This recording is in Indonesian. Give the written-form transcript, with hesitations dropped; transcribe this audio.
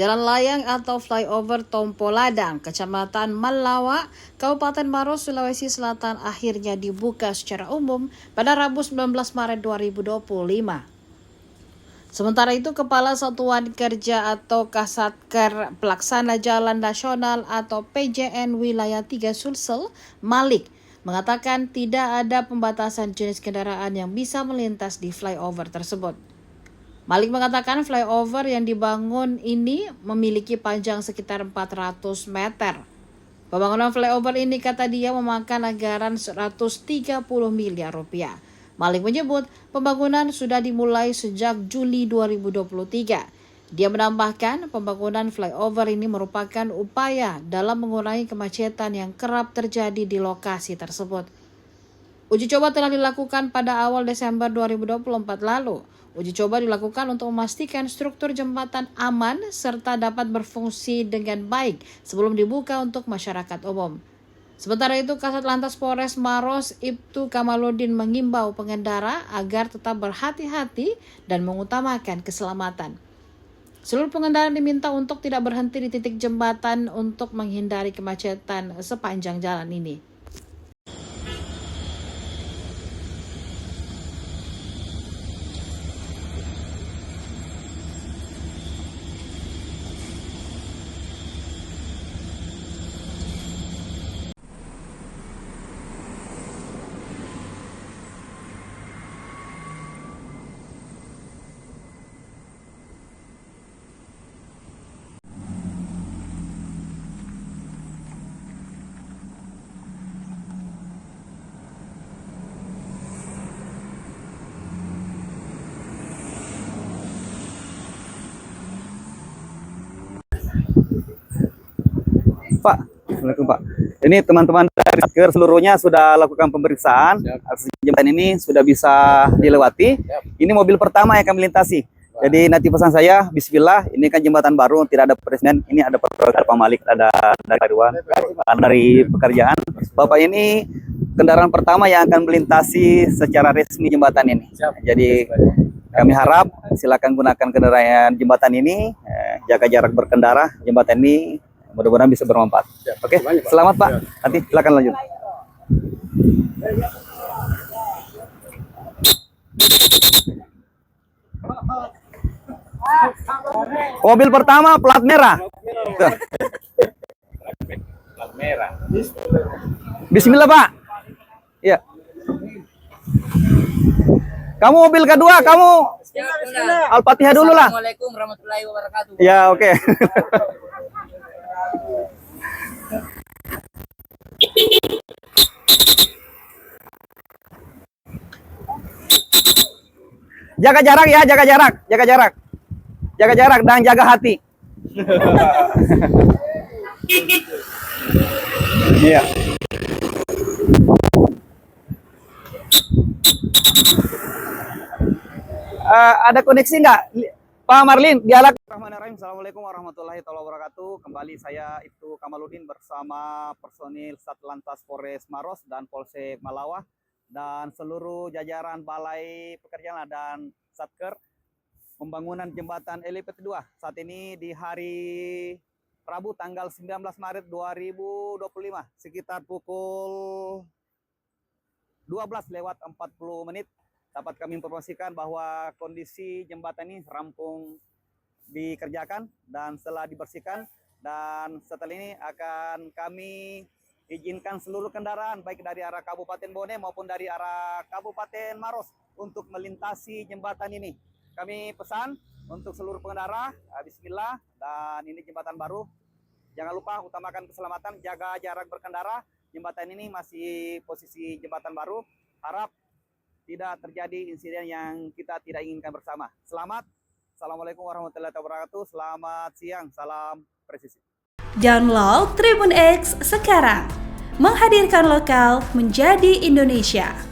Jalan layang atau flyover Tompo Ladang, Kecamatan Malawa, Kabupaten Maros, Sulawesi Selatan akhirnya dibuka secara umum pada Rabu 19 Maret 2025. Sementara itu, Kepala Satuan Kerja atau Kasatker Pelaksana Jalan Nasional atau PJN Wilayah 3 Sulsel, Malik, mengatakan tidak ada pembatasan jenis kendaraan yang bisa melintas di flyover tersebut. Malik mengatakan flyover yang dibangun ini memiliki panjang sekitar 400 meter. Pembangunan flyover ini, kata dia, memakan anggaran 130 miliar rupiah. Malik menyebut pembangunan sudah dimulai sejak Juli 2023. Dia menambahkan pembangunan flyover ini merupakan upaya dalam mengurangi kemacetan yang kerap terjadi di lokasi tersebut. Uji coba telah dilakukan pada awal Desember 2024 lalu. Uji coba dilakukan untuk memastikan struktur jembatan aman serta dapat berfungsi dengan baik sebelum dibuka untuk masyarakat umum. Sementara itu, Kasat Lantas Polres Maros Ibtu Kamaludin mengimbau pengendara agar tetap berhati-hati dan mengutamakan keselamatan. Seluruh pengendara diminta untuk tidak berhenti di titik jembatan untuk menghindari kemacetan sepanjang jalan ini. Pak, Assalamualaikum Pak. Ini teman-teman dari Satker seluruhnya sudah lakukan pemeriksaan. Jembatan ini sudah bisa dilewati. Ini mobil pertama yang akan melintasi. Jadi nanti pesan saya, Bismillah, ini kan jembatan baru, tidak ada presiden. Ini ada Pak Malik, ada dari Ridwan, dari pekerjaan. Bapak ini kendaraan pertama yang akan melintasi secara resmi jembatan ini. Jadi kami harap silakan gunakan kendaraan jembatan ini, jaga jarak berkendara. Jembatan ini mudah-mudahan bisa bermanfaat. Oke, selamat Pak. Nanti silakan lanjut. Mobil pertama plat merah. Plat merah. Bismillah Pak. Iya. Kamu mobil kedua, kamu Al-Fatihah dulu lah. Assalamualaikum warahmatullahi wabarakatuh. Ya, oke. Jaga jarak ya, jaga jarak, jaga jarak. Jaga jarak dan jaga hati. Iya. Ada koneksi nggak, Pak Marlin? Dialog. Assalamualaikum warahmatullahi wabarakatuh. Kembali saya Ibtu Kamaludin bersama personil Satlantas Polres Maros dan Polsek Malawa dan seluruh jajaran Balai Pekerjaan dan Satker pembangunan jembatan Elipet 2. Saat ini di hari Rabu tanggal 19 Maret 2025 sekitar pukul 12:40 dapat kami informasikan bahwa kondisi jembatan ini rampung dikerjakan dan setelah dibersihkan, dan setelah ini akan kami izinkan seluruh kendaraan baik dari arah Kabupaten Bone maupun dari arah Kabupaten Maros untuk melintasi jembatan ini. Kami pesan untuk seluruh pengendara, Bismillah, dan ini jembatan baru. Jangan lupa utamakan keselamatan, jaga jarak berkendara. Jembatan ini masih posisi jembatan baru. Harap tidak terjadi insiden yang kita tidak inginkan bersama. Selamat. Assalamualaikum warahmatullahi wabarakatuh. Selamat siang. Salam presisi. Download Tribun X sekarang. Menghadirkan lokal menjadi Indonesia.